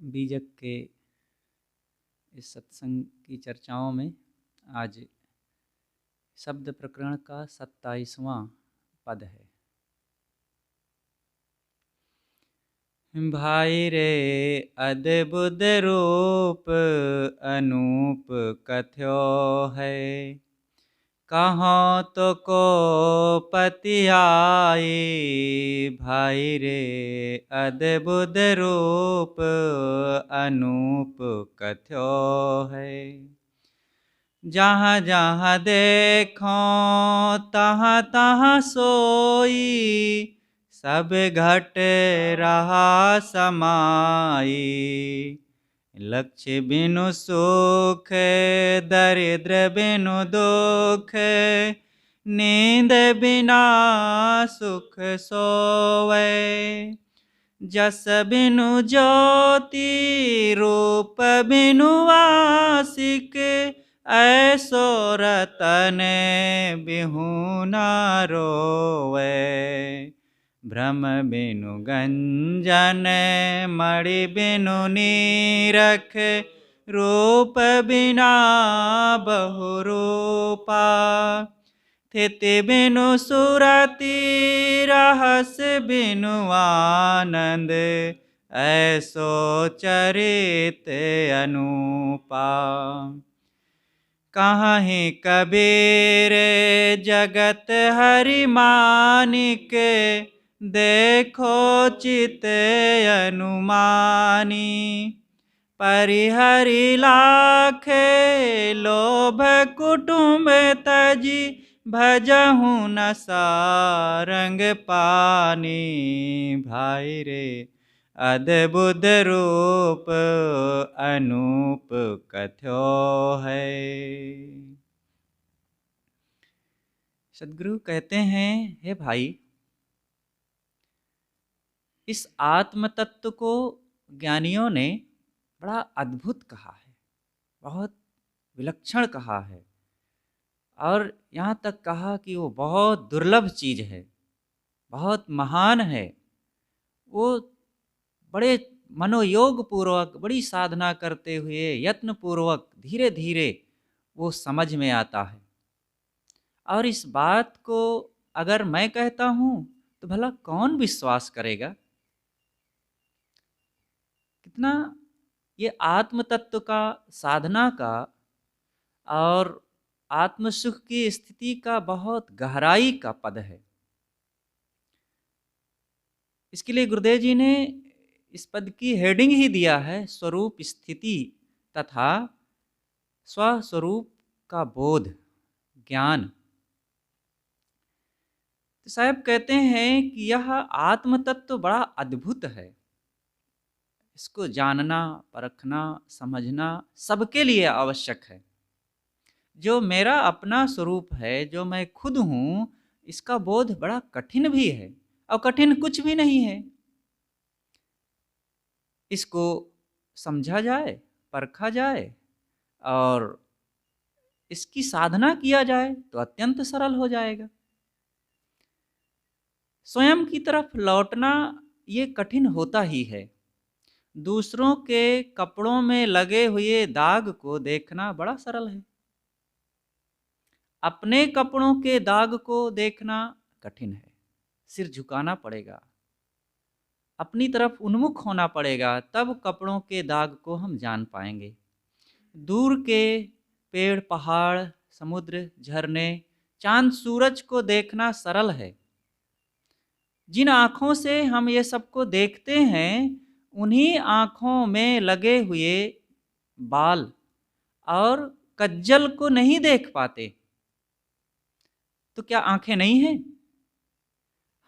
बीजक के इस सत्संग की चर्चाओं में आज शब्द प्रकरण का 27वां पद है। भाई रे अद्भुत रूप अनूप कथ्यो है, कहाँ तो को पति आई। भाई रे अद्भुत रूप अनूप कथ्यो है, जहाँ जहाँ देखो तहाँ तहाँ सोई। सब घट रहा समाई, लक्ष्य बिनु सुख दरिद्र बिनु दुख। नींद बिना सुख सोवे, जस बिनु ज्योति रूप बिनु आशिक। ऐसो रतन बिहुना रोवे, भ्रम बिनु गंजन मणि बिनु नीरख। रूप बिना बहुरूपा, स्थिति बिनु सुरति रहस बिनु आनंद। ऐसो चरित अनूपा, कहीं कबीर जगत हरि मानिक। देखो चित अनुमानी, परिहरि लाखे लोभ कुटुंब तजी। भजहु न सारंग पानी, भाई रे अद्भुत रूप अनूप कथ्यो है। सद्गुरु कहते हैं, हे भाई, इस आत्म तत्व को ज्ञानियों ने बड़ा अद्भुत कहा है, बहुत विलक्षण कहा है, और यहाँ तक कहा कि वो बहुत दुर्लभ चीज है, बहुत महान है। वो बड़े मनोयोग पूर्वक, बड़ी साधना करते हुए, यत्न पूर्वक, धीरे धीरे वो समझ में आता है। और इस बात को अगर मैं कहता हूं तो भला कौन विश्वास करेगा? कितना ये आत्म तत्व का, साधना का और आत्म सुख की स्थिति का बहुत गहराई का पद है। इसके लिए गुरुदेव जी ने इस पद की हेडिंग ही दिया है, स्वरूप स्थिति तथा स्वस्वरूप का बोध, ज्ञान। तो साहब कहते हैं कि यह आत्म तत्व बड़ा अद्भुत है। इसको जानना, परखना, समझना सबके लिए आवश्यक है। जो मेरा अपना स्वरूप है, जो मैं खुद हूं, इसका बोध बड़ा कठिन भी है, और कठिन कुछ भी नहीं है। इसको समझा जाए, परखा जाए और इसकी साधना किया जाए तो अत्यंत सरल हो जाएगा। स्वयं की तरफ लौटना ये कठिन होता ही है। दूसरों के कपड़ों में लगे हुए दाग को देखना बड़ा सरल है, अपने कपड़ों के दाग को देखना कठिन है। सिर झुकाना पड़ेगा, अपनी तरफ उन्मुख होना पड़ेगा, तब कपड़ों के दाग को हम जान पाएंगे। दूर के पेड़, पहाड़, समुद्र, झरने, चांद, सूरज को देखना सरल है। जिन आँखों से हम ये सबको देखते हैं, उन्हीं आँखों में लगे हुए बाल और कज्जल को नहीं देख पाते। तो क्या आँखें नहीं हैं?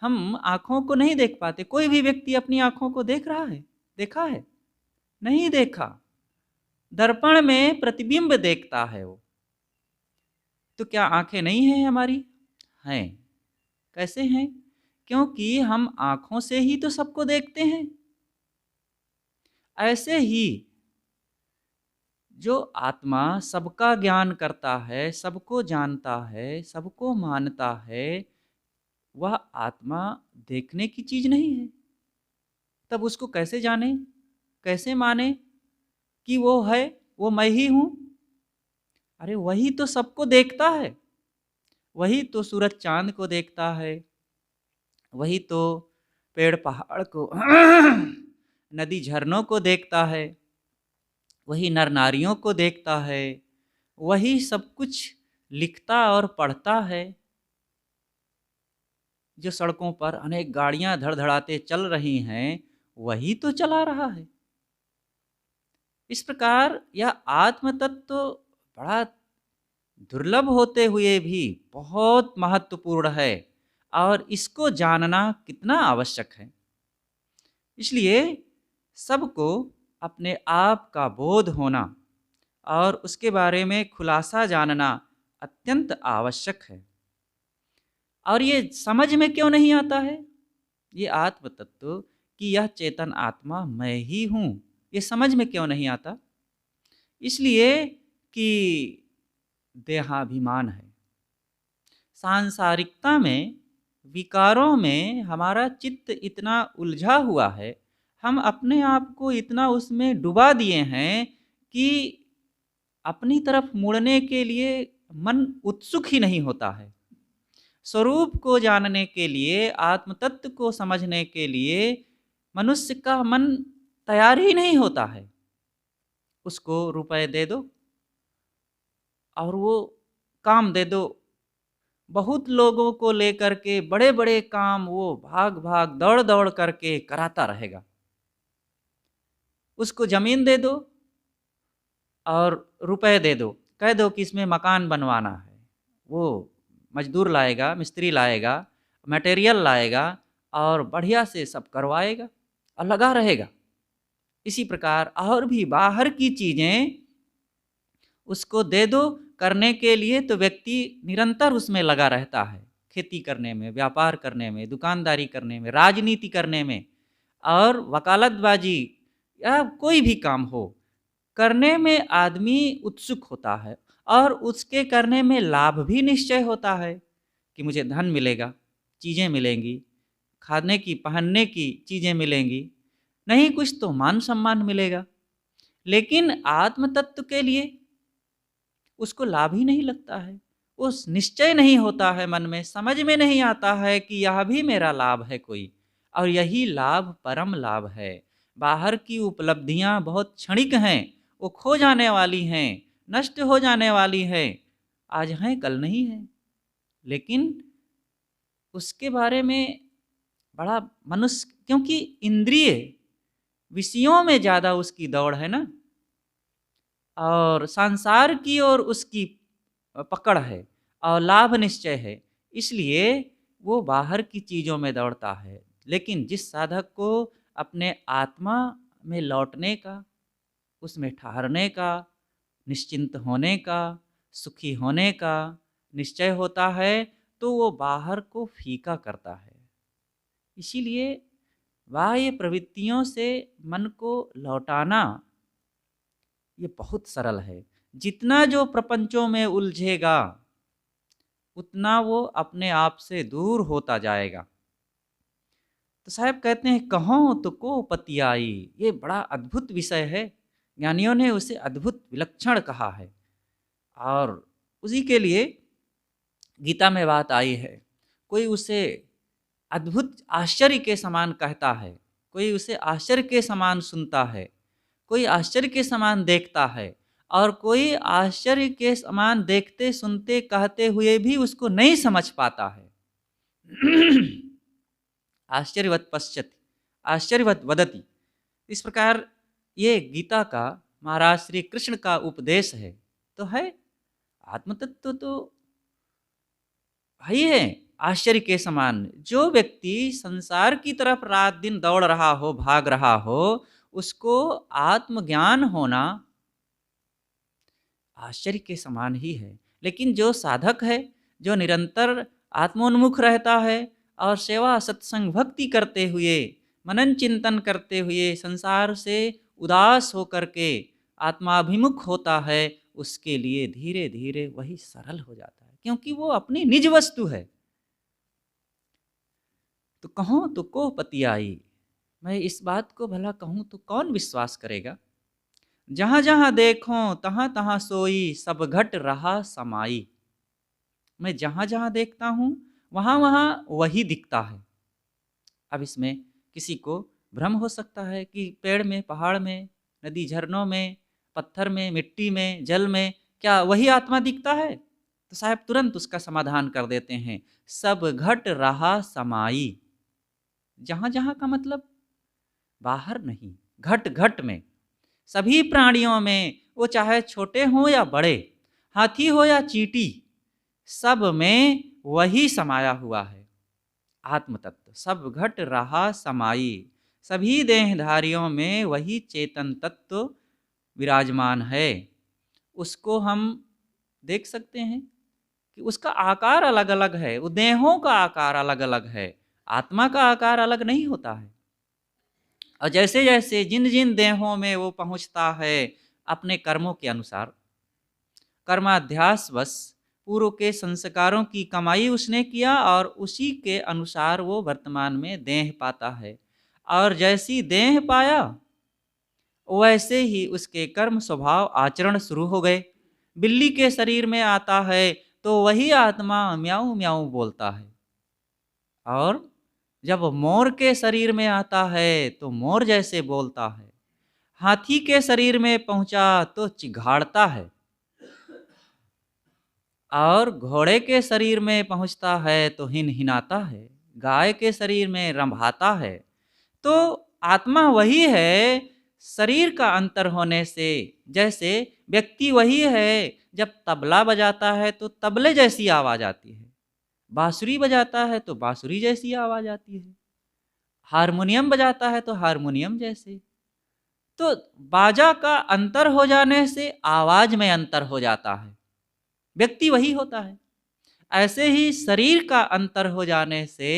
हम आँखों को नहीं देख पाते। कोई भी व्यक्ति अपनी आँखों को देख रहा है? देखा है? नहीं देखा। दर्पण में प्रतिबिंब देखता है वो। तो क्या आँखें नहीं हैं हमारी? हैं। कैसे हैं? क्योंकि हम आँखों से ही तो सबको देखते हैं। ऐसे ही जो आत्मा सबका ज्ञान करता है, सबको जानता है, सबको मानता है, वह आत्मा देखने की चीज नहीं है। तब उसको कैसे जाने, कैसे माने कि वो है, वो मैं ही हूँ? अरे वही तो सबको देखता है, वही तो सूरज चाँद को देखता है, वही तो पेड़ पहाड़ को नदी झरनों को देखता है, वही नर नारियों को देखता है, वही सब कुछ लिखता और पढ़ता है। जो सड़कों पर अनेक गाड़ियां धड़धड़ाते चल रही हैं, वही तो चला रहा है। इस प्रकार यह आत्म तत्व बड़ा दुर्लभ होते हुए भी बहुत महत्वपूर्ण है और इसको जानना कितना आवश्यक है। इसलिए सबको अपने आप का बोध होना और उसके बारे में खुलासा जानना अत्यंत आवश्यक है। और ये समझ में क्यों नहीं आता है, ये आत्म तत्व कि यह चेतन आत्मा मैं ही हूँ, ये समझ में क्यों नहीं आता? इसलिए कि देहाभिमान है। सांसारिकता में, विकारों में हमारा चित्त इतना उलझा हुआ है, हम अपने आप को इतना उसमें डुबा दिए हैं कि अपनी तरफ मुड़ने के लिए मन उत्सुक ही नहीं होता है। स्वरूप को जानने के लिए, आत्म तत्व को समझने के लिए मनुष्य का मन तैयार ही नहीं होता है। उसको रुपए दे दो और वो काम दे दो। बहुत लोगों को लेकर के बड़े बड़े काम वो भाग भाग दौड़ दौड़ करके कराता रहेगा। उसको जमीन दे दो और रुपए दे दो, कह दो कि इसमें मकान बनवाना है। वो मजदूर लाएगा, मिस्त्री लाएगा, मटेरियल लाएगा और बढ़िया से सब करवाएगा और लगा रहेगा। इसी प्रकार और भी बाहर की चीज़ें उसको दे दो करने के लिए, तो व्यक्ति निरंतर उसमें लगा रहता है। खेती करने में, व्यापार करने में, दुकानदारी करने में, राजनीति करने में और वकालतबाजी या कोई भी काम हो, करने में आदमी उत्सुक होता है और उसके करने में लाभ भी निश्चय होता है कि मुझे धन मिलेगा, चीज़ें मिलेंगी, खाने की पहनने की चीज़ें मिलेंगी, नहीं कुछ तो मान सम्मान मिलेगा। लेकिन आत्म तत्व के लिए उसको लाभ ही नहीं लगता है, उस निश्चय नहीं होता है मन में, समझ में नहीं आता है कि यह भी मेरा लाभ है कोई, और यही लाभ परम लाभ है। बाहर की उपलब्धियां बहुत क्षणिक हैं, वो खो जाने वाली हैं, नष्ट हो जाने वाली हैं, आज हैं कल नहीं है। लेकिन उसके बारे में बड़ा मनुष्य, क्योंकि इंद्रिय विषयों में ज़्यादा उसकी दौड़ है ना, और संसार की ओर उसकी पकड़ है और लाभ निश्चय है, इसलिए वो बाहर की चीज़ों में दौड़ता है। लेकिन जिस साधक को अपने आत्मा में लौटने का, उसमें ठहरने का, निश्चिंत होने का, सुखी होने का निश्चय होता है, तो वो बाहर को फीका करता है। इसीलिए बाह्य प्रवृत्तियों से मन को लौटाना ये बहुत सरल है। जितना जो प्रपंचों में उलझेगा, उतना वो अपने आप से दूर होता जाएगा। तो साहब कहते हैं, कहो तो को पतियाई, ये बड़ा अद्भुत विषय है। ज्ञानियों ने उसे अद्भुत विलक्षण कहा है और उसी के लिए गीता में बात आई है। कोई उसे अद्भुत आश्चर्य के समान कहता है, कोई उसे आश्चर्य के समान सुनता है, कोई आश्चर्य के समान देखता है और कोई आश्चर्य के समान देखते सुनते कहते हुए भी उसको नहीं समझ पाता है। आश्चर्यवत पश्यति, आश्चर्यवत वदति। इस प्रकार ये गीता का, महाराज श्री कृष्ण का उपदेश है। तो है आत्मतत्व तो ही है आश्चर्य के समान। जो व्यक्ति संसार की तरफ रात दिन दौड़ रहा हो, भाग रहा हो, उसको आत्मज्ञान होना आश्चर्य के समान ही है। लेकिन जो साधक है, जो निरंतर आत्मोन्मुख रहता है और सेवा सत्संग भक्ति करते हुए, मनन चिंतन करते हुए, संसार से उदास होकर के आत्माभिमुख होता है, उसके लिए धीरे धीरे वही सरल हो जाता है, क्योंकि वो अपनी निज वस्तु है। तो कहो तो को पतियाई, मैं इस बात को भला कहूँ तो कौन विश्वास करेगा। जहाँ जहाँ देखो तहाँ तहाँ सोई, सब घट रहा समाई। मैं जहाँ जहाँ देखता हूँ वहाँ वहाँ वही दिखता है। अब इसमें किसी को भ्रम हो सकता है कि पेड़ में, पहाड़ में, नदी झरनों में, पत्थर में, मिट्टी में, जल में क्या वही आत्मा दिखता है? तो साहब तुरंत उसका समाधान कर देते हैं, सब घट रहा समाई। जहाँ जहाँ का मतलब बाहर नहीं, घट घट में, सभी प्राणियों में, वो चाहे छोटे हों या बड़े, हाथी हो या चींटी, सब में वही समाया हुआ है आत्म तत्व। सब घट रहा समाई, सभी देहधारियों में वही चेतन तत्व विराजमान है। उसको हम देख सकते हैं कि उसका आकार अलग अलग है, वो देहों का आकार अलग अलग है, आत्मा का आकार अलग नहीं होता है। और जैसे जैसे जिन जिन देहों में वो पहुंचता है अपने कर्मों के अनुसार, कर्माध्यास बस पूर्व के संस्कारों की कमाई उसने किया और उसी के अनुसार वो वर्तमान में देह पाता है। और जैसी देह पाया वैसे ही उसके कर्म स्वभाव आचरण शुरू हो गए। बिल्ली के शरीर में आता है तो वही आत्मा म्याऊं म्याऊं बोलता है, और जब मोर के शरीर में आता है तो मोर जैसे बोलता है। हाथी के शरीर में पहुंचा तो चिघाड़ता है, और घोड़े के शरीर में पहुंचता है तो हिनहिनाता है, गाय के शरीर में रंभाता है। तो आत्मा वही है, शरीर का अंतर होने से। जैसे व्यक्ति वही है, जब तबला बजाता है तो तबले जैसी आवाज आती है, बांसुरी बजाता है तो बांसुरी जैसी आवाज आती है, हारमोनियम बजाता है तो हारमोनियम जैसे। तो बाजा का अंतर हो जाने से आवाज में अंतर हो जाता है, व्यक्ति वही होता है। ऐसे ही शरीर का अंतर हो जाने से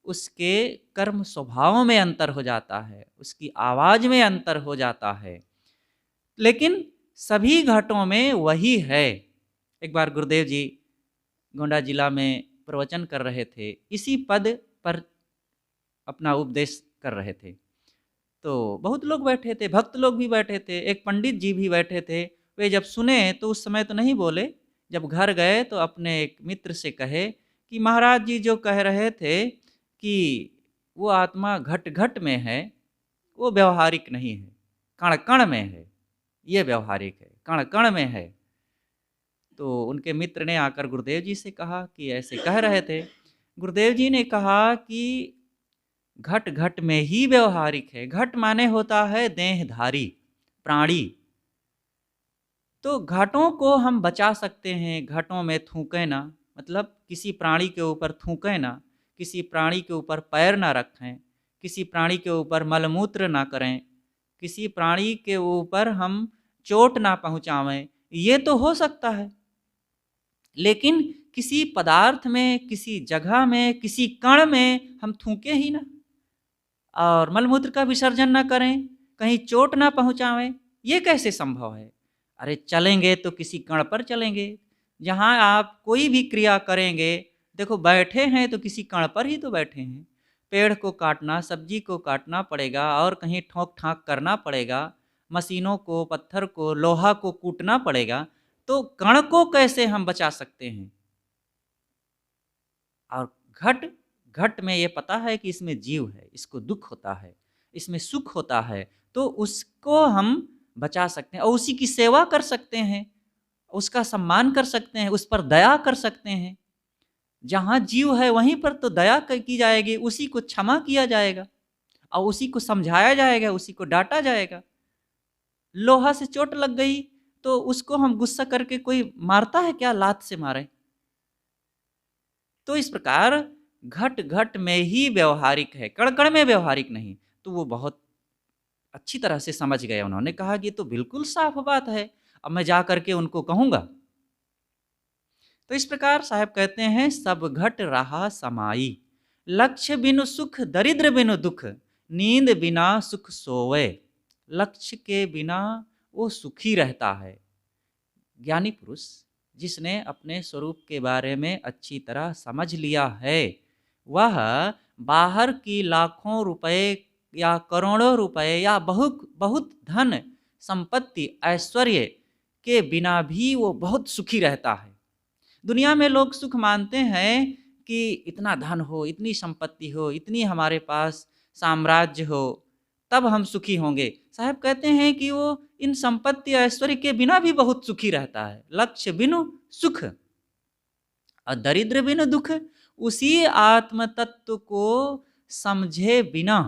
उसके कर्म स्वभाव में अंतर हो जाता है, उसकी आवाज में अंतर हो जाता है, लेकिन सभी घाटों में वही है। एक बार गुरुदेव जी गोंडा जिला में प्रवचन कर रहे थे, इसी पद पर अपना उपदेश कर रहे थे। तो बहुत लोग बैठे थे, भक्त लोग भी बैठे थे, एक पंडित जी भी बैठे थे। वे जब सुने तो उस समय तो नहीं बोले, जब घर गए तो अपने एक मित्र से कहे कि महाराज जी जो कह रहे थे कि वो आत्मा घट घट में है, वो व्यवहारिक नहीं है, कण कण में है, ये व्यवहारिक है, कण कण में है। तो उनके मित्र ने आकर गुरुदेव जी से कहा कि ऐसे कह रहे थे। गुरुदेव जी ने कहा कि घट घट में ही व्यवहारिक है। घट माने होता है देहधारी प्राणी। तो घटों को हम बचा सकते हैं, घटों में थूकें ना, मतलब किसी प्राणी के ऊपर थूकें ना, किसी प्राणी के ऊपर पैर ना रखें, किसी प्राणी के ऊपर मलमूत्र ना करें, किसी प्राणी के ऊपर हम चोट ना पहुंचावें, ये तो हो सकता है। लेकिन किसी पदार्थ में, किसी जगह में, किसी कण में हम थूकें ही ना, और मलमूत्र का विसर्जन ना करें, कहीं चोट ना पहुँचावें, ये कैसे संभव है? अरे चलेंगे तो किसी कण पर चलेंगे, जहाँ आप कोई भी क्रिया करेंगे, देखो बैठे हैं तो किसी कण पर ही तो बैठे हैं। पेड़ को काटना, सब्जी को काटना पड़ेगा और कहीं ठोक-ठाक करना पड़ेगा, मशीनों को, पत्थर को, लोहा को कूटना पड़ेगा, तो कण को कैसे हम बचा सकते हैं? और घट घट में ये पता है कि इसमें जीव है, इसको दुख होता है, इसमें सुख होता है, तो उसको हम बचा सकते हैं और उसी की सेवा कर सकते हैं, उसका सम्मान कर सकते हैं, उस पर दया कर सकते हैं। जहाँ जीव है वहीं पर तो दया की जाएगी, उसी को क्षमा किया जाएगा और उसी को समझाया जाएगा, उसी को डांटा जाएगा। लोहा से चोट लग गई तो उसको हम गुस्सा करके कोई मारता है क्या, लात से मारे? तो इस प्रकार घट घट में ही व्यवहारिक है, कण कण में व्यवहारिक नहीं। तो वो बहुत अच्छी तरह से समझ गए, उन्होंने कहा कि ये तो बिल्कुल साफ बात है, अब मैं जा करके उनको कहूँगा। तो इस प्रकार साहब कहते हैं, सब घट रहा समाई, लक्ष्य बिनु सुख दरिद्र बिनु दुख, नींद बिना सुख सोवे। लक्ष्य के बिना वो सुखी रहता है। ज्ञानी पुरुष जिसने अपने स्वरूप के बारे में अच्छी तरह समझ लिया है, वह बाहर की लाखों रुपए या करोड़ों रुपए या बहुत बहुत धन संपत्ति ऐश्वर्य के बिना भी वो बहुत सुखी रहता है। दुनिया में लोग सुख मानते हैं कि इतना धन हो, इतनी संपत्ति हो, इतनी हमारे पास साम्राज्य हो, तब हम सुखी होंगे। साहब कहते हैं कि वो इन संपत्ति ऐश्वर्य के बिना भी बहुत सुखी रहता है। लक्ष्य बिनु सुख और दरिद्र बिनु दुख, उसी आत्म तत्व को समझे बिना।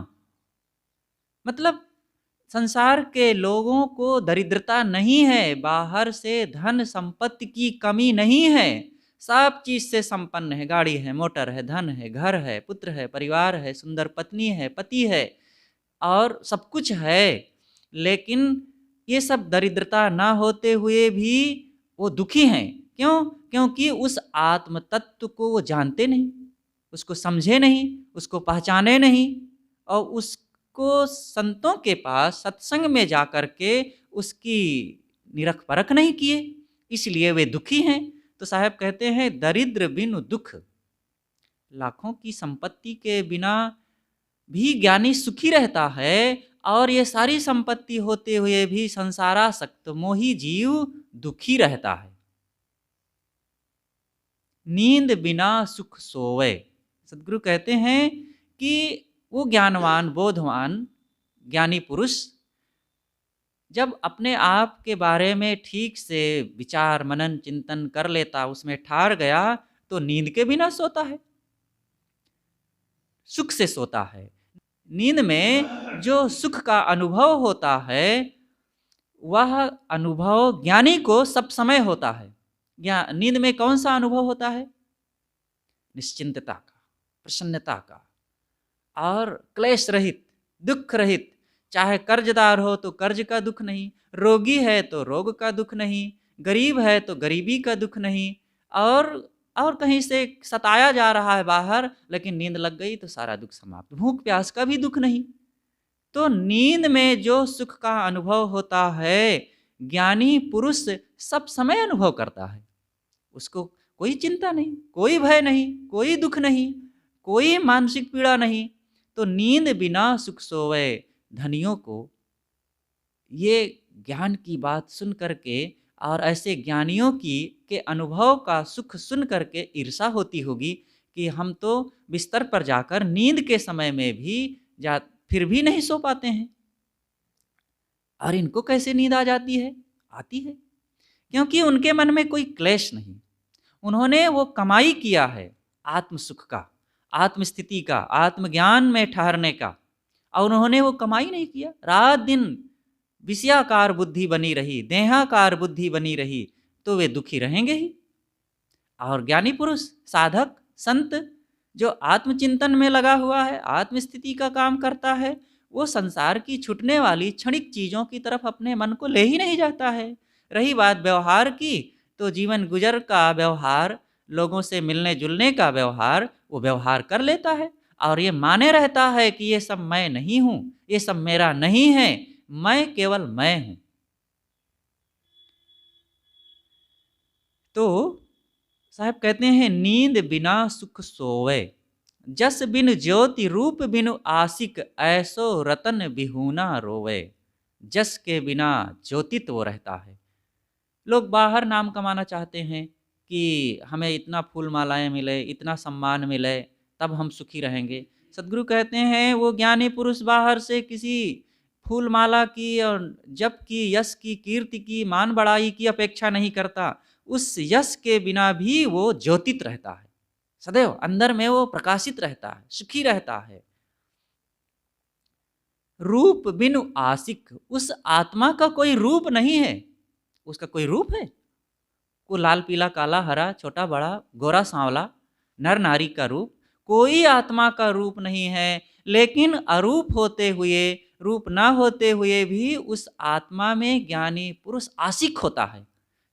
मतलब संसार के लोगों को दरिद्रता नहीं है, बाहर से धन संपत्ति की कमी नहीं है, सब चीज से संपन्न है। गाड़ी है, मोटर है, धन है, घर है, पुत्र है, परिवार है, सुंदर पत्नी है, पति है और सब कुछ है। लेकिन ये सब दरिद्रता ना होते हुए भी वो दुखी हैं। क्यों? क्योंकि उस आत्म तत्व को वो जानते नहीं, उसको समझे नहीं, उसको पहचाने नहीं और उसको संतों के पास सत्संग में जाकर के उसकी निरख परख नहीं किए, इसलिए वे दुखी हैं। तो साहब कहते हैं दरिद्र बिनु दुख। लाखों की संपत्ति के बिना भी ज्ञानी सुखी रहता है और ये सारी संपत्ति होते हुए भी संसारासक्त मोही जीव दुखी रहता है। नींद बिना सुख सोवे। सदगुरु कहते हैं कि वो ज्ञानवान बोधवान ज्ञानी पुरुष जब अपने आप के बारे में ठीक से विचार मनन चिंतन कर लेता, उसमें ठार गया, तो नींद के बिना सोता है, सुख से सोता है। नींद में जो सुख का अनुभव होता है वह अनुभव ज्ञानी को सब समय होता है। नींद में कौन सा अनुभव होता है? निश्चिंतता का, प्रसन्नता का और क्लेश रहित, दुख रहित। चाहे कर्जदार हो तो कर्ज का दुख नहीं, रोगी है तो रोग का दुख नहीं, गरीब है तो गरीबी का दुख नहीं, और कहीं से सताया जा रहा है बाहर, लेकिन नींद लग गई तो सारा दुख समाप्त। भूख प्यास का भी दुख नहीं। तो नींद में जो सुख का अनुभव होता है ज्ञानी पुरुष सब समय अनुभव करता है। उसको कोई चिंता नहीं, कोई भय नहीं, कोई दुख नहीं, कोई मानसिक पीड़ा नहीं। तो नींद बिना सुख सोवे। धनियों को ये ज्ञान की बात सुन करके और ऐसे ज्ञानियों की के अनुभव का सुख सुन करके ईर्षा होती होगी कि हम तो बिस्तर पर जाकर नींद के समय में भी फिर भी नहीं सो पाते हैं, और इनको कैसे नींद आ जाती है? आती है क्योंकि उनके मन में कोई क्लेश नहीं। उन्होंने वो कमाई किया है आत्म सुख का, आत्मस्थिति का, आत्मज्ञान में ठहरने का, और उन्होंने वो कमाई नहीं किया। रात दिन विषयाकार बुद्धि बनी रही, देहाकार बुद्धि बनी रही, तो वे दुखी रहेंगे ही। और ज्ञानी पुरुष, साधक, संत जो आत्मचिंतन में लगा हुआ है, आत्मस्थिति का काम करता है, वो संसार की छूटने वाली क्षणिक चीज़ों की तरफ अपने मन को ले ही नहीं जाता है। रही बात व्यवहार की, तो जीवन गुजर का व्यवहार, लोगों से मिलने जुलने का व्यवहार, वो व्यवहार कर लेता है और ये माने रहता है कि ये सब मैं नहीं हूँ, ये सब मेरा नहीं है, मैं केवल मैं हूँ। तो साहब कहते हैं नींद बिना सुख सोवे, जस बिन ज्योति रूप बिनु आशिक, ऐसो रतन बिहूना रोवे। जस के बिना ज्योतित्व वो रहता है। लोग बाहर नाम कमाना चाहते हैं कि हमें इतना फूल मालाएं मिले, इतना सम्मान मिले, तब हम सुखी रहेंगे। सदगुरु कहते हैं वो ज्ञानी पुरुष बाहर से किसी फूल माला की और जप की, यश की, कीर्ति की, मान बढ़ाई की अपेक्षा नहीं करता। उस यश के बिना भी वो ज्योतित रहता है, सदैव अंदर में वो प्रकाशित रहता है, सुखी रहता है। रूप बिनु आशिक, उस आत्मा का कोई रूप नहीं है। उसका कोई रूप है? को लाल पीला काला हरा छोटा बड़ा गोरा सांवला नर नारी का रूप, कोई आत्मा का रूप नहीं है। लेकिन अरूप होते हुए, रूप ना होते हुए भी उस आत्मा में ज्ञानी पुरुष आशिक होता है।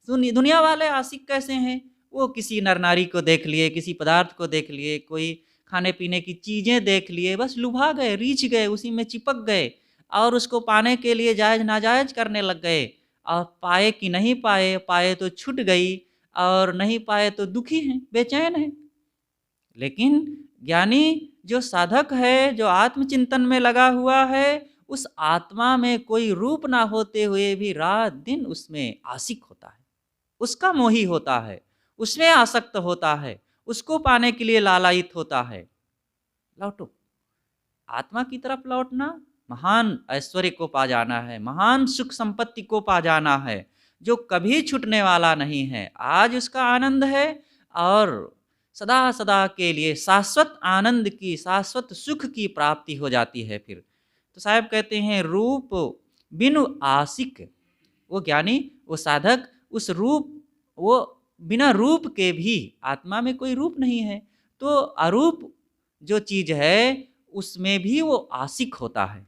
दुनिया वाले आशिक कैसे हैं? वो किसी नर नारी को देख लिए, किसी पदार्थ को देख लिए, कोई खाने पीने की चीज़ें देख लिए, बस लुभा गए, रीझ गए, उसी में चिपक गए और उसको पाने के लिए जायज़ नाजायज़ करने लग गए। और पाए कि नहीं पाए, पाए तो छूट गई और नहीं पाए तो दुखी हैं, बेचैन हैं। लेकिन ज्ञानी जो साधक है, जो आत्मचिंतन में लगा हुआ है, उस आत्मा में कोई रूप ना होते हुए भी रात दिन उसमें आशिक होता है, उसका मोही होता है, उसमें आसक्त होता है, उसको पाने के लिए लालायित होता है। लौटो, आत्मा की तरफ लौटना, महान ऐश्वर्य को पा जाना है, महान सुख संपत्ति को पा जाना है, जो कभी छूटने वाला नहीं है। आज उसका आनंद है और सदा सदा के लिए शाश्वत आनंद की, शाश्वत सुख की प्राप्ति हो जाती है। फिर तो साहब कहते हैं, रूप बिनु आशिक, वो ज्ञानी, वो साधक, उस रूप, वो बिना रूप के भी, आत्मा में कोई रूप नहीं है, तो अरूप जो चीज है उसमें भी वो आशिक होता है।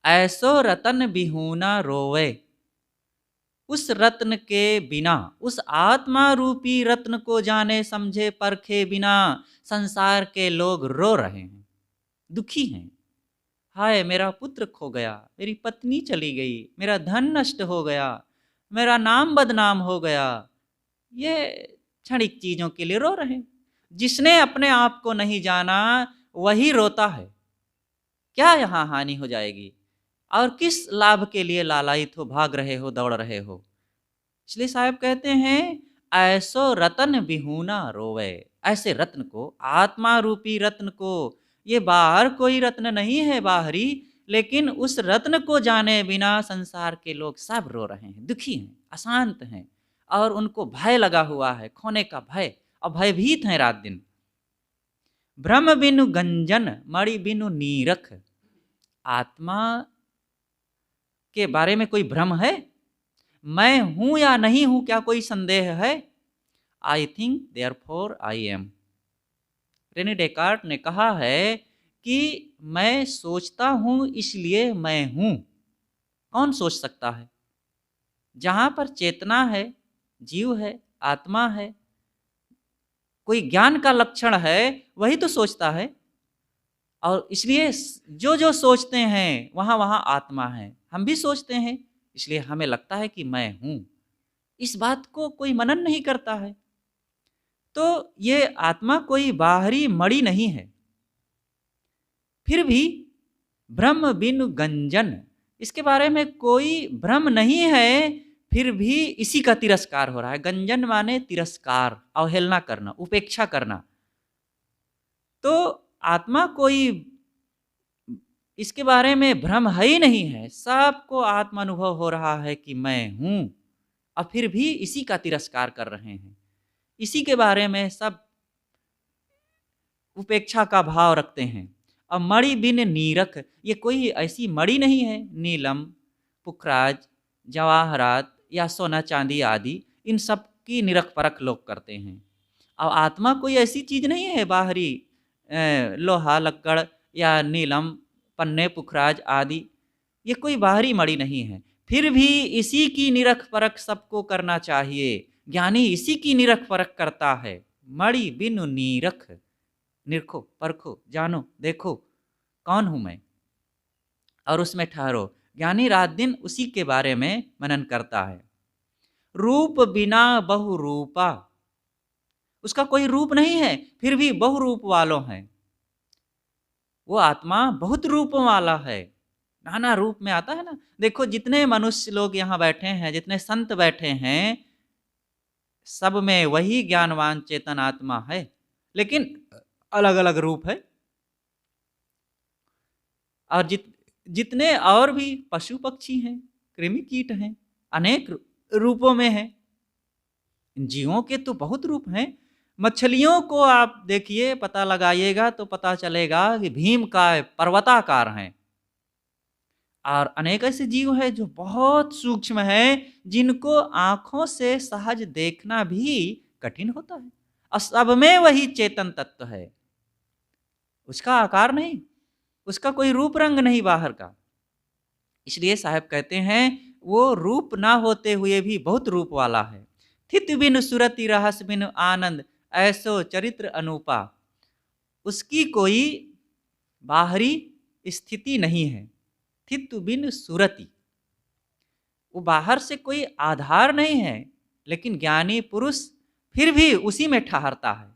ऐसो रतन बिहूना रोवे, उस रत्न के बिना, उस आत्मा रूपी रत्न को जाने समझे परखे बिना संसार के लोग रो रहे हैं, दुखी हैं। हाय मेरा पुत्र खो गया, मेरी पत्नी चली गई, मेरा धन नष्ट हो गया, मेरा नाम बदनाम हो गया। ये क्षणिक चीजों के लिए रो रहे हैं। जिसने अपने आप को नहीं जाना वही रोता है। क्या यहाँ हानि हो जाएगी और किस लाभ के लिए लालायित हो, भाग रहे हो, दौड़ रहे हो। इसलिए साहब कहते हैं, ऐसो रतन बिहूना रोवे, ऐसे रत्न को, आत्मा रूपी रत्न को, ये बाहर कोई रत्न नहीं है बाहरी, लेकिन उस रत्न को जाने बिना संसार के लोग सब रो रहे हैं, दुखी हैं, अशांत हैं और उनको भय लगा हुआ है, खोने का भय, और भयभीत हैं रात दिन। भ्रम बिनु गंजन मणि बिनु नीरख, आत्मा के बारे में कोई भ्रम है? मैं हूं या नहीं हूं, क्या कोई संदेह है? I think therefore I am. Rene Descartes ने कहा है कि मैं सोचता हूं इसलिए मैं हूं। कौन सोच सकता है? जहां पर चेतना है, जीव है, आत्मा है, कोई ज्ञान का लक्षण है, वही तो सोचता है। और इसलिए जो जो सोचते हैं वहां वहां आत्मा है। हम भी सोचते हैं, इसलिए हमें लगता है कि मैं हूं। इस बात को कोई मनन नहीं करता है। तो ये आत्मा कोई बाहरी मणि नहीं है। फिर भी ब्रह्म बिनु गंजन, इसके बारे में कोई भ्रम नहीं है, फिर भी इसी का तिरस्कार हो रहा है। गंजन माने तिरस्कार, अवहेलना करना, उपेक्षा करना। तो आत्मा कोई, इसके बारे में भ्रम है ही नहीं है। सबको आत्म अनुभव हो रहा है कि मैं हूं, और फिर भी इसी का तिरस्कार कर रहे हैं। इसी के बारे में सब उपेक्षा का भाव रखते हैं। अब मणि बिन नीरख, ये कोई ऐसी मणि नहीं है। नीलम, पुखराज, जवाहरात या सोना चांदी आदि, इन सब की निरख परख लोग करते हैं। अब आत्मा कोई ऐसी चीज नहीं है बाहरी, लोहा लक्कड़ या नीलम, पन्ने, पुखराज आदि, ये कोई बाहरी मणि नहीं है। फिर भी इसी की निरख परख सबको करना चाहिए। ज्ञानी इसी की निरख परख करता है। मणि बिनु नीरख, निरखो, परखो, जानो, देखो कौन हूं मैं, और उसमें ठहरो। ज्ञानी रात दिन उसी के बारे में मनन करता है। रूप बिना बहुरूपा, उसका कोई रूप नहीं है, फिर भी बहुरूप वालों हैं। वो आत्मा बहुत रूपों वाला है, नाना रूप में आता है ना। देखो जितने मनुष्य लोग यहाँ बैठे हैं, जितने संत बैठे हैं, सब में वही ज्ञानवान चेतन आत्मा है, लेकिन अलग अलग रूप है। और जितने और भी पशु पक्षी हैं, कृमि कीट हैं, अनेक रूपों में हैं। जीवों के तो बहुत रूप हैं। मछलियों को आप देखिए, पता लगाइएगा तो पता चलेगा कि भीम का पर्वताकार हैं। और अनेक ऐसे जीव हैं जो बहुत सूक्ष्म हैं, जिनको आंखों से सहज देखना भी कठिन होता है। और सब में वही चेतन तत्व है, उसका आकार नहीं, उसका कोई रूप रंग नहीं बाहर का। इसलिए साहब कहते हैं, वो रूप ना होते हुए भी बहुत रूप वाला है। थित बिनु सुरति रहस बिनु आनंद, ऐसो चरित्र अनूपा, उसकी कोई बाहरी स्थिति नहीं है। थित बिनु सुरति, वो बाहर से कोई आधार नहीं है, लेकिन ज्ञानी पुरुष फिर भी उसी में ठहरता है।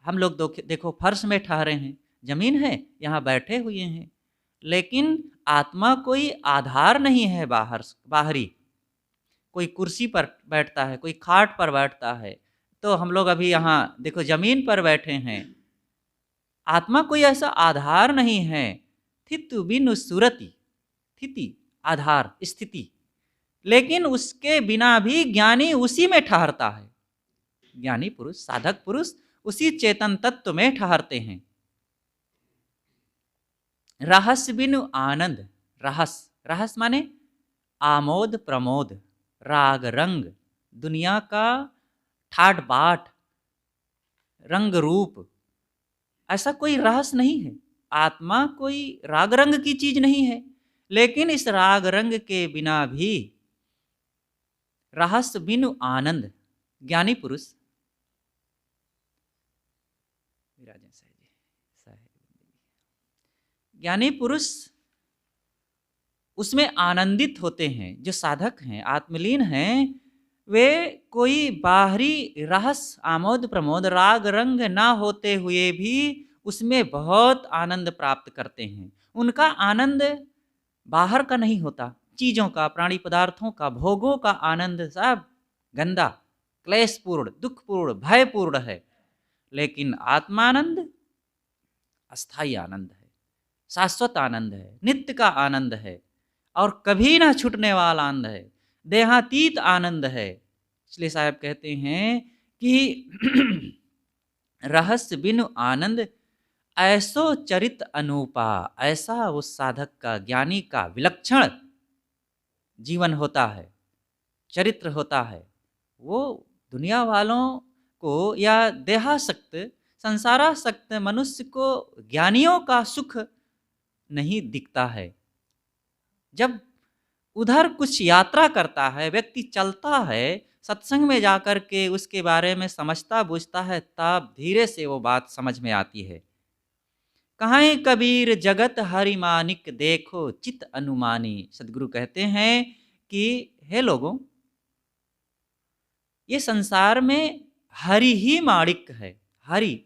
हम लोग देखो फर्श में ठहरे हैं, जमीन है, यहाँ बैठे हुए हैं, लेकिन आत्मा कोई आधार नहीं है बाहरी। कोई कुर्सी पर बैठता है, कोई खाट पर बैठता है, तो हम लोग अभी यहाँ देखो जमीन पर बैठे हैं। आत्मा कोई ऐसा आधार नहीं है। थितु बिनु सुरति, स्थिति आधार स्थिति, लेकिन उसके बिना भी ज्ञानी उसी में ठहरता है। ज्ञानी पुरुष, साधक पुरुष उसी चेतन तत्व में ठहरते हैं। रहस्य बिनु आनंद, रहस्य माने आमोद प्रमोद, राग रंग, दुनिया का ठाट बाट, रंग रूप, ऐसा कोई रहस्य नहीं है। आत्मा कोई राग रंग की चीज नहीं है, लेकिन इस राग रंग के बिना भी रहस्य बिनु आनंद, ज्ञानी पुरुष ज्ञानी पुरुष उसमें आनंदित होते हैं। जो साधक हैं, आत्मलीन हैं, वे कोई बाहरी रहस्य, आमोद प्रमोद, राग रंग ना होते हुए भी उसमें बहुत आनंद प्राप्त करते हैं। उनका आनंद बाहर का नहीं होता, चीज़ों का, प्राणी पदार्थों का, भोगों का आनंद सब गंदा, क्लेशपूर्ण, दुखपूर्ण, भयपूर्ण है। लेकिन आत्मानंद अस्थाई आनंद है, शाश्वत आनंद है, नित्य का आनंद है और कभी ना छूटने वाला आनंद है, देहातीत आनंद है। इसलिए साहब कहते हैं कि रहस्य बिनु आनंद ऐसो चरित अनूपा, ऐसा उस साधक का, ज्ञानी का विलक्षण जीवन होता है, चरित्र होता है। वो दुनिया वालों को या देहासक्त, संसारासक्त मनुष्य को ज्ञानियों का सुख नहीं दिखता है। जब उधर कुछ यात्रा करता है, व्यक्ति चलता है, सत्संग में जाकर के उसके बारे में समझता बूझता है, तब धीरे से वो बात समझ में आती है। कहाँ कबीर जगत हरि मानिक, देखो चित अनुमानी। सदगुरु कहते हैं कि हे लोगों, ये संसार में हरि ही माणिक है। हरि,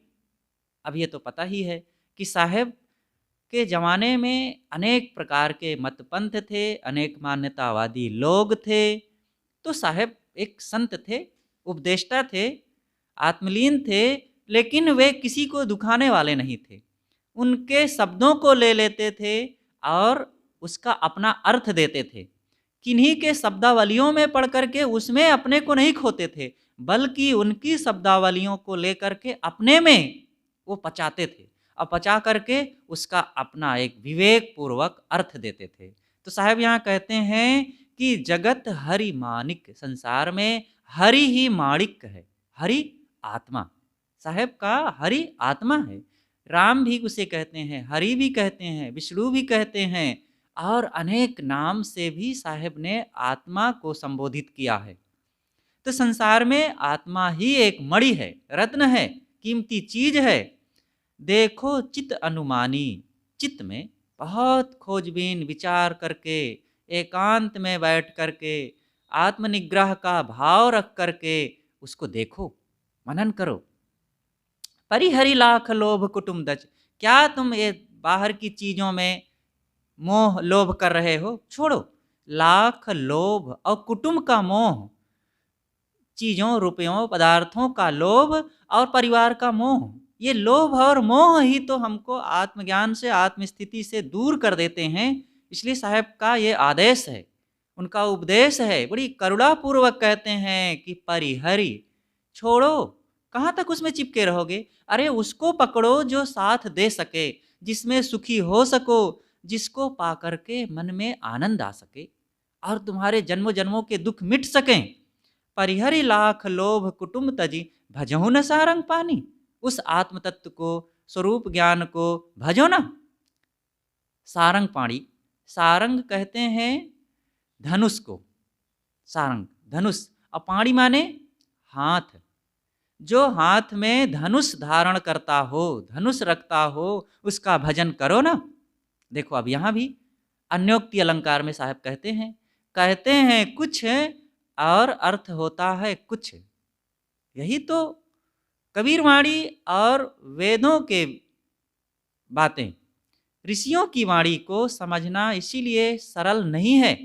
अब ये तो पता ही है कि साहेब के ज़माने में अनेक प्रकार के मतपंथ थे, अनेक मान्यतावादी लोग थे। तो साहेब एक संत थे, उपदेष्टा थे, आत्मलीन थे, लेकिन वे किसी को दुखाने वाले नहीं थे। उनके शब्दों को ले लेते थे और उसका अपना अर्थ देते थे। किन्हीं के शब्दावलियों में पढ़ करके उसमें अपने को नहीं खोते थे, बल्कि उनकी शब्दावलियों को लेकर के अपने में वो पचाते थे और पचा करके उसका अपना एक विवेक पूर्वक अर्थ देते थे। तो साहब यहाँ कहते हैं कि जगत हरि मानिक, संसार में हरि ही माणिक है। हरि आत्मा, साहब का हरि आत्मा है। राम भी उसे कहते हैं, हरि भी कहते हैं, विष्णु भी कहते हैं, और अनेक नाम से भी साहब ने आत्मा को संबोधित किया है। तो संसार में आत्मा ही एक मणि है, रत्न है, कीमती चीज है। देखो चित अनुमानी, चित्त में बहुत खोजबीन विचार करके, एकांत में बैठ करके, आत्मनिग्रह का भाव रख करके उसको देखो, मनन करो। परिहरि लाख लोभ कुटुम दच, क्या तुम ये बाहर की चीजों में मोह लोभ कर रहे हो? छोड़ो। लाख लोभ और कुटुंब का मोह, चीजों, रुपयों, पदार्थों का लोभ और परिवार का मोह, ये लोभ और मोह ही तो हमको आत्मज्ञान से, आत्मस्थिति से दूर कर देते हैं। इसलिए साहब का ये आदेश है, उनका उपदेश है, बड़ी करुणापूर्वक कहते हैं कि परिहरि, छोड़ो। कहाँ तक उसमें चिपके रहोगे? अरे उसको पकड़ो जो साथ दे सके, जिसमें सुखी हो सको, जिसको पा करके मन में आनंद आ सके और तुम्हारे जन्मों जन्मों के दुख मिट सकें। परिहरि लाख लोभ कुटुंब तजी, भजहु न सारंग पानी। उस आत्म तत्व को, स्वरूप ज्ञान को भजो ना। सारंग पाणी, सारंग कहते हैं धनुष को, सारंग धनुष, और पाणी माने हाथ। जो हाथ में धनुष धारण करता हो, धनुष रखता हो, उसका भजन करो ना। देखो अब यहाँ भी अन्योक्ति अलंकार में साहब कहते हैं कुछ और अर्थ होता है कुछ। यही तो कबीर वाणी और वेदों के बातें, ऋषियों की वाणी को समझना इसीलिए सरल नहीं है।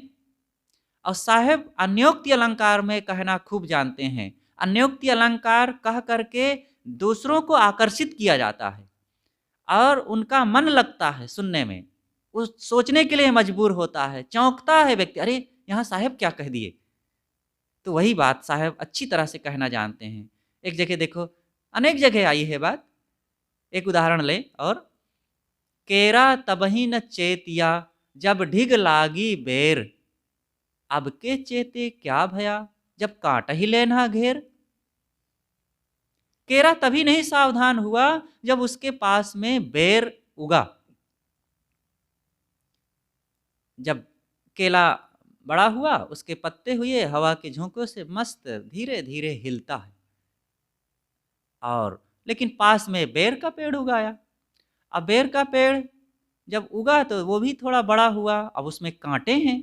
और साहेब अन्योक्ति अलंकार में कहना खूब जानते हैं। अन्योक्ति अलंकार कह करके दूसरों को आकर्षित किया जाता है और उनका मन लगता है सुनने में, वो सोचने के लिए मजबूर होता है, चौंकता है व्यक्ति, अरे यहाँ साहेब क्या कह दिए। तो वही बात साहेब अच्छी तरह से कहना जानते हैं। एक जगह देखो, अनेक जगह आई है बात, एक उदाहरण ले और, केरा तबही न चेतिया जब ढिग लागी बेर, अब के चेते क्या भया जब काट ही लेना घेर। केरा तभी नहीं सावधान हुआ जब उसके पास में बेर उगा। जब केला बड़ा हुआ, उसके पत्ते हुए, हवा के झोंकों से मस्त धीरे धीरे हिलता है, और लेकिन पास में बेर का पेड़ उगाया। अब बेर का पेड़ जब उगा तो वो भी थोड़ा बड़ा हुआ, अब उसमें कांटे हैं,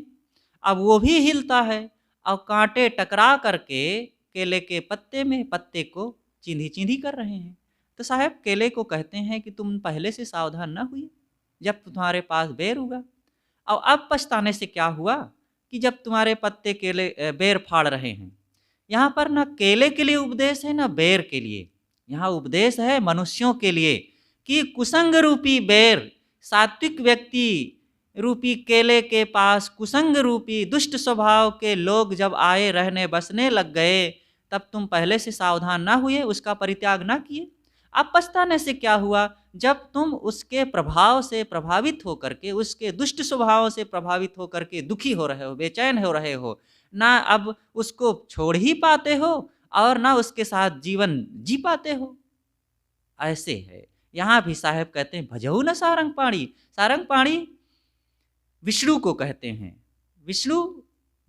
अब वो भी हिलता है, और कांटे टकरा करके केले के पत्ते में पत्ते को चींधी चींधी कर रहे हैं। तो साहब केले को कहते हैं कि तुम पहले से सावधान ना हुए जब तुम्हारे पास बेर उगा, और अब पछताने से क्या हुआ कि जब तुम्हारे पत्ते केले बेर फाड़ रहे हैं। यहाँ पर ना केले के लिए उपदेश है, ना बेर के लिए। यहाँ उपदेश है मनुष्यों के लिए कि कुसंग रूपी बेर, सात्विक व्यक्ति रूपी केले के पास कुसंग रूपी दुष्ट स्वभाव के लोग जब आए, रहने बसने लग गए, तब तुम पहले से सावधान ना हुए, उसका परित्याग ना किए। अब पछताने से क्या हुआ, जब तुम उसके प्रभाव से प्रभावित होकर के, उसके दुष्ट स्वभाव से प्रभावित होकर के दुखी हो रहे हो, बेचैन हो रहे हो, ना अब उसको छोड़ ही पाते हो और ना उसके साथ जीवन जी पाते हो। ऐसे है। यहाँ भी साहेब कहते हैं भजहु न सारंग पाणी। सारंग पाणी विष्णु को कहते हैं। विष्णु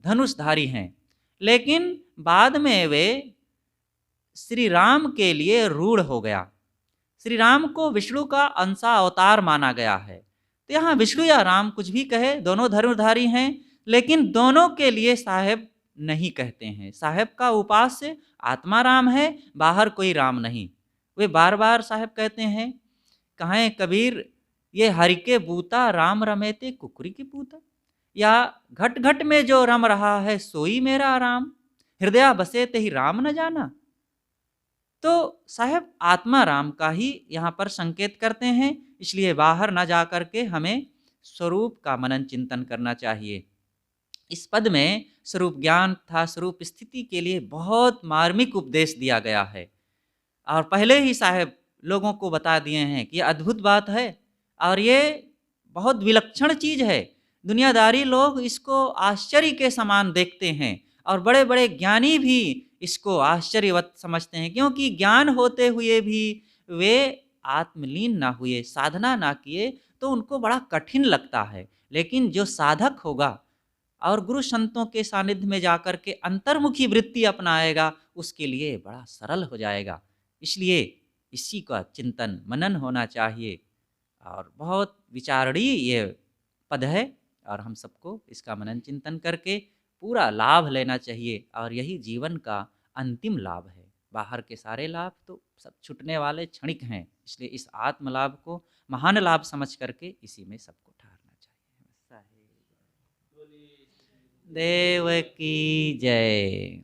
धनुषधारी हैं, लेकिन बाद में वे श्री राम के लिए रूढ़ हो गया। श्री राम को विष्णु का अंशा अवतार माना गया है। तो यहाँ विष्णु या राम कुछ भी कहे, दोनों धनुर्धारी हैं, लेकिन दोनों के लिए साहेब नहीं कहते हैं। साहेब का उपास्य आत्मा राम है, बाहर कोई राम नहीं। वे बार बार साहेब कहते हैं, कहें कबीर ये हरि के बूता राम रमेते कुकुरी की पूता, या घट घट में जो रम रहा है सोई मेरा राम, हृदय बसे ते ही राम न जाना। तो साहेब आत्मा राम का ही यहाँ पर संकेत करते हैं, इसलिए बाहर न जा करके हमें स्वरूप का मनन चिंतन करना चाहिए। इस पद में स्वरूप ज्ञान तथा स्वरूप स्थिति के लिए बहुत मार्मिक उपदेश दिया गया है, और पहले ही साहेब लोगों को बता दिए हैं कि ये अद्भुत बात है और ये बहुत विलक्षण चीज़ है। दुनियादारी लोग इसको आश्चर्य के समान देखते हैं, और बड़े बड़े ज्ञानी भी इसको आश्चर्यवत समझते हैं, क्योंकि ज्ञान होते हुए भी वे आत्मलीन ना हुए, साधना ना किए, तो उनको बड़ा कठिन लगता है। लेकिन जो साधक होगा और गुरु संतों के सानिध्य में जाकर के अंतर्मुखी वृत्ति अपनाएगा, उसके लिए बड़ा सरल हो जाएगा। इसलिए इसी का चिंतन मनन होना चाहिए, और बहुत विचारणीय ये पद है, और हम सबको इसका मनन चिंतन करके पूरा लाभ लेना चाहिए, और यही जीवन का अंतिम लाभ है। बाहर के सारे लाभ तो सब छुटने वाले क्षणिक हैं, इसलिए इस आत्म लाभ को महान लाभ समझ करके इसी में सबको ठहरना चाहिए। देव की जय।